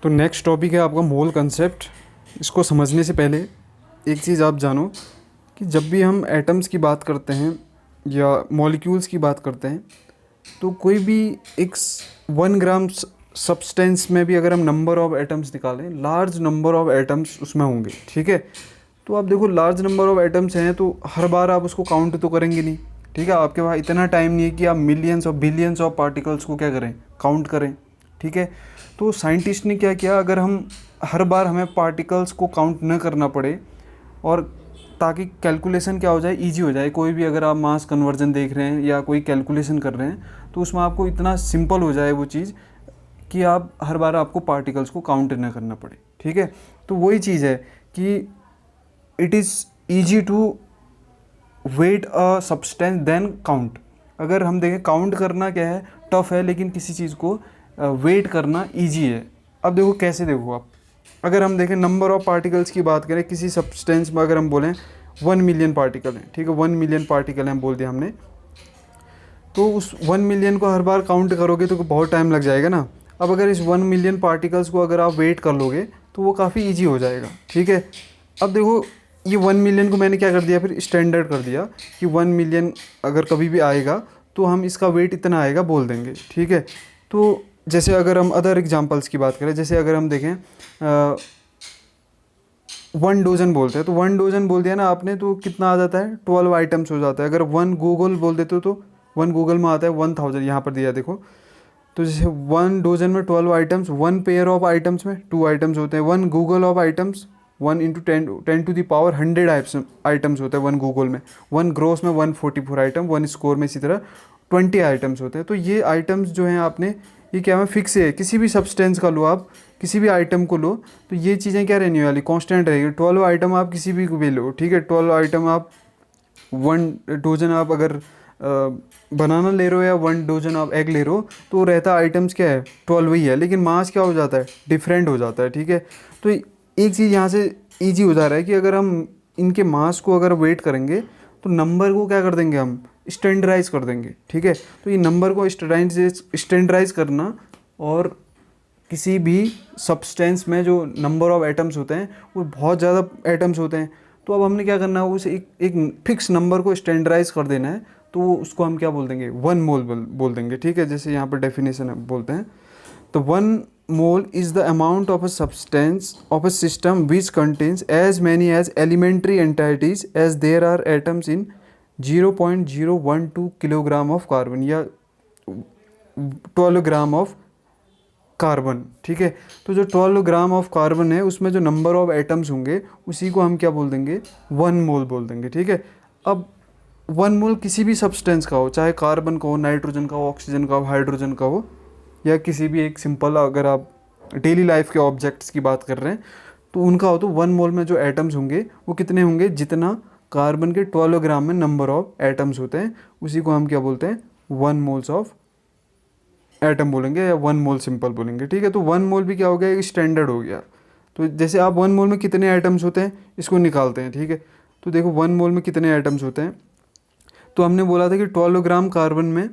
तो next topic है आपका मोल कंसेप्ट। इसको समझने से पहले एक चीज़ आप जानो कि जब भी हम एटम्स की बात करते हैं या मॉलिक्यूल्स की बात करते हैं तो कोई भी एक 1 ग्राम सब्सटेंस में भी अगर हम नंबर ऑफ़ एटम्स निकालें, लार्ज नंबर ऑफ़ एटम्स उसमें होंगे। ठीक है, तो आप देखो लार्ज नंबर ऑफ़ एटम्स हैं तो हर बार आप उसको काउंट तो करेंगे नहीं। ठीक है, आपके पास इतना टाइम नहीं है कि आप मिलियंस और बिलियंस ऑफ पार्टिकल्स को क्या करें, काउंट करें। ठीक है, तो साइंटिस्ट ने क्या किया, अगर हम हर बार हमें पार्टिकल्स को काउंट न करना पड़े और ताकि कैलकुलेशन क्या हो जाए, इजी हो जाए। कोई भी अगर आप मास कन्वर्जन देख रहे हैं या कोई कैलकुलेशन कर रहे हैं तो उसमें आपको इतना सिंपल हो जाए वो चीज़ कि आप हर बार आपको पार्टिकल्स को काउंट न करना पड़े। ठीक है, तो वही चीज़ है कि it is easy to weight a substance than count. अगर हम देखें काउंट करना क्या है, टफ है, लेकिन किसी चीज़ को वेट करना इजी है। अब देखो कैसे, देखो आप अगर हम देखें नंबर ऑफ़ पार्टिकल्स की बात करें किसी सब्सटेंस में, अगर हम बोलें 1 मिलियन पार्टिकल हैं, ठीक है, 1 मिलियन पार्टिकल हैं बोल दिया हमने, तो उस 1 मिलियन को हर बार काउंट करोगे तो बहुत टाइम लग जाएगा ना। अब अगर इस 1 मिलियन पार्टिकल्स को अगर आप वेट कर लोगे तो वो काफ़ी ईजी हो जाएगा। ठीक है, अब देखो ये 1 मिलियन को मैंने क्या कर दिया, फिर स्टैंडर्ड कर दिया कि 1 मिलियन अगर कभी भी आएगा तो हम इसका वेट इतना आएगा बोल देंगे। ठीक है, तो जैसे अगर हम अदर एग्जांपल्स की बात करें, जैसे अगर हम देखें 1 डोजन बोलते हैं, तो 1 डोजन बोल दिया ना आपने तो कितना आ जाता है, 12 आइटम्स हो जाता है। अगर 1 गूगल बोल देते हो तो 1 गूगल में आता है 1000, यहाँ पर दिया देखो। तो जैसे 1 डोजन में 12 आइटम्स, 1 पेयर ऑफ आइटम्स में 2 आइटम्स होते हैं, 1 googol of items 1 × 10 to the power 100 items होते हैं 1 गूगल में, 1 ग्रोस में 144 आइटम, 1 स्कोर में इसी तरह 20 आइटम्स होते हैं। तो ये आइटम्स जो हैं आपने, ये क्या है, फिक्स है। किसी भी सब्सटेंस का लो आप, किसी भी आइटम को लो तो ये चीज़ें क्या रहने वाली, कांस्टेंट रहेगी। 12 आइटम आप किसी भी को भी लो, ठीक है, 12 आइटम आप 1 डोजन आप अगर बनाना ले रहे हो या 1 डोजन आप एग ले रहे हो तो रहता आइटम्स क्या है, 12 ही है, लेकिन मास क्या हो जाता है, डिफरेंट हो जाता है। ठीक है, तो एक चीज़ यहाँ से ईजी हो जा रहा है कि अगर हम इनके मास को अगर वेट करेंगे तो नंबर को क्या कर देंगे, हम स्टैंडर्डाइज कर देंगे। ठीक है, तो ये नंबर को स्टैंडर्डाइज करना और किसी भी सब्सटेंस में जो नंबर ऑफ़ एटम्स होते हैं वो बहुत ज़्यादा एटम्स होते हैं, तो अब हमने क्या करना है, उसे एक फिक्स नंबर को स्टैंडर्डाइज कर देना है। तो उसको हम क्या बोल देंगे, 1 मोल बोल देंगे। ठीक है, जैसे यहाँ पर डेफिनेशन बोलते हैं, तो 1 mole is the amount of a substance of a system which contains as many as elementary entities as there are atoms in 0.012 kilogram of carbon या 12 ग्राम ऑफ कार्बन। ठीक है, तो जो 12 ग्राम ऑफ कार्बन है उसमें जो number of atoms होंगे उसी को हम क्या बोल देंगे, 1 मोल बोल देंगे। ठीक है, अब 1 मोल किसी भी सब्सटेंस का हो, चाहे कार्बन का हो, नाइट्रोजन का हो, ऑक्सीजन का हो, हाइड्रोजन का हो, या किसी भी एक सिंपल अगर आप डेली लाइफ के ऑब्जेक्ट्स की बात कर रहे हैं तो उनका हो, तो 1 मोल में जो एटम्स होंगे वो कितने होंगे, जितना कार्बन के 12 ग्राम में नंबर ऑफ एटम्स होते हैं उसी को हम क्या बोलते हैं, 1 मोल्स ऑफ एटम बोलेंगे या 1 मोल सिंपल बोलेंगे। ठीक है, तो 1 मोल भी क्या हो गया, एक स्टैंडर्ड हो गया। तो जैसे आप 1 मोल में कितने आइटम्स होते हैं इसको निकालते हैं। ठीक है, तो देखो 1 मोल में कितने आइटम्स होते हैं, तो हमने बोला था कि 12 ग्राम कार्बन में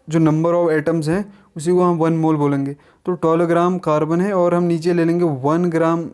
जो नंबर ऑफ एटम्स हैं उसी को हम 1 मोल बोलेंगे। तो 12 ग्राम कार्बन है और हम नीचे ले लेंगे 1 ग्राम,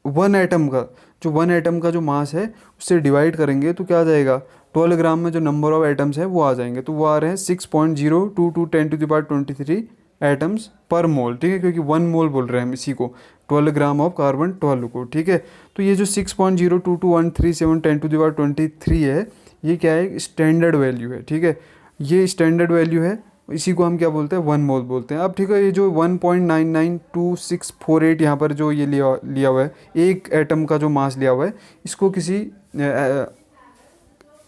1 एटम का, जो 1 एटम का जो मास है उससे डिवाइड करेंगे तो क्या आ जाएगा, 12 ग्राम में जो नंबर ऑफ एटम्स है वो आ जाएंगे। तो वो आ रहे हैं 6.022 10⁻23 एटम्स पर मोल। ठीक है, क्योंकि 1 मोल बोल रहे हैं हम इसी को, 12 ग्राम ऑफ कार्बन 12 को। ठीक है, तो ये जो 6.022 10⁻23 है ये क्या है, स्टैंडर्ड वैल्यू है। ठीक है, ये स्टैंडर्ड वैल्यू है, इसी को हम क्या बोलते हैं, 1 मोल बोलते हैं। अब ठीक है, ये जो 1.992648 यहाँ पर जो ये लिया हुआ है, एक एटम का जो मास लिया हुआ है, इसको किसी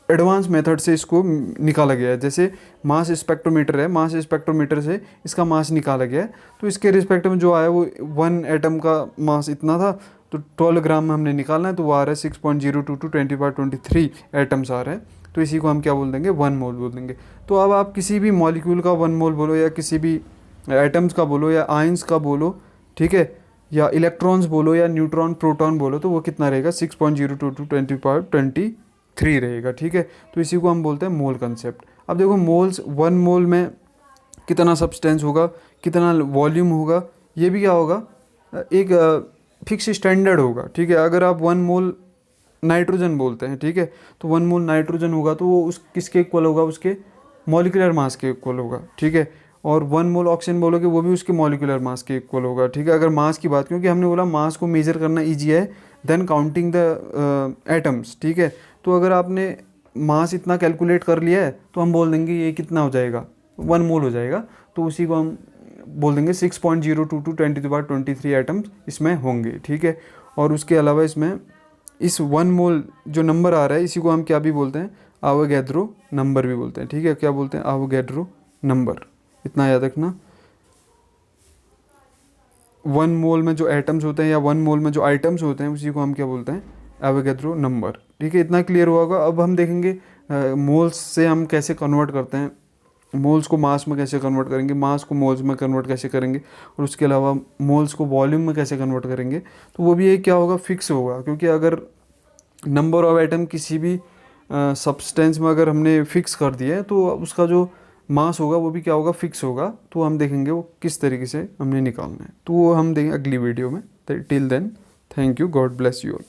एडवांस मेथड से इसको निकाला गया है। जैसे मास स्पेक्ट्रोमीटर है, मास स्पेक्ट्रोमीटर से इसका मास निकाला गया है, तो इसके रिस्पेक्ट में जो आया वो 1 एटम का मास इतना था, तो 12 ग्राम में हमने निकालना है, तो वो आ रहा है 6.022 10⁻23 एटम्स आ रहे हैं। तो इसी को हम क्या बोल देंगे, 1 मोल बोल देंगे। तो अब आप किसी भी मॉलिक्यूल का 1 मोल बोलो या किसी भी एटम्स का बोलो या आयंस का बोलो, ठीक है, या इलेक्ट्रॉन्स बोलो या न्यूट्रॉन प्रोटॉन बोलो, तो वो कितना रहेगा, 6.022 10⁻23 रहेगा। ठीक है, तो इसी को हम बोलते हैं मोल कंसेप्ट। अब देखो मोल्स, 1 मोल में कितना सब्सटेंस होगा, कितना वॉल्यूम होगा, ये भी क्या होगा, एक फिक्स स्टैंडर्ड होगा, ठीक है। अगर आप 1 मोल नाइट्रोजन बोलते हैं, ठीक है, तो 1 मोल नाइट्रोजन होगा तो वो उस किसके इक्वल होगा, उसके मॉलिक्यूलर मास के इक्वल होगा, ठीक है। और 1 मोल ऑक्सीजन बोलोगे वो भी उसके मॉलिक्यूलर मास के इक्वल होगा, ठीक है। अगर मास की बात, क्योंकि हमने बोला मास को मेजर करना ईजी है देन काउंटिंग द एटम्स, ठीक है। तो अगर आपने मास इतना कैलकुलेट कर लिया है तो हम बोल देंगे ये कितना हो जाएगा, 1 मोल हो जाएगा। तो उसी को हम बोल देंगे 6.022 10⁻23 एटम्स इसमें होंगे, ठीक है। और उसके अलावा इसमें इस 1 मोल जो नंबर आ रहा है इसी को हम क्या भी बोलते हैं, आवोगैड्रो नंबर भी बोलते हैं, ठीक है। क्या बोलते हैं, आवोगैड्रो नंबर, इतना याद रखना। 1 मोल में जो एटम्स होते हैं या 1 मोल में जो आइटम्स होते हैं उसी को हम क्या बोलते हैं, एवोगैड्रो नंबर, ठीक है। इतना क्लियर हुआ होगा। अब हम देखेंगे मोल्स से हम कैसे कन्वर्ट करते हैं, मोल्स को मास में कैसे कन्वर्ट करेंगे, मास को मोल्स में कन्वर्ट कैसे करेंगे, और उसके अलावा मोल्स को वॉल्यूम में कैसे कन्वर्ट करेंगे। तो वो भी एक क्या होगा, फिक्स होगा। क्योंकि अगर नंबर ऑफ एटम किसी भी सब्सटेंस में अगर हमने फिक्स कर दिया है तो उसका जो मास होगा वो भी क्या होगा, फिक्स होगा। तो हम देखेंगे वो किस तरीके से हमने निकालना है, तो वो हम देखेंगे अगली वीडियो में। Till then, thank you, God bless you all.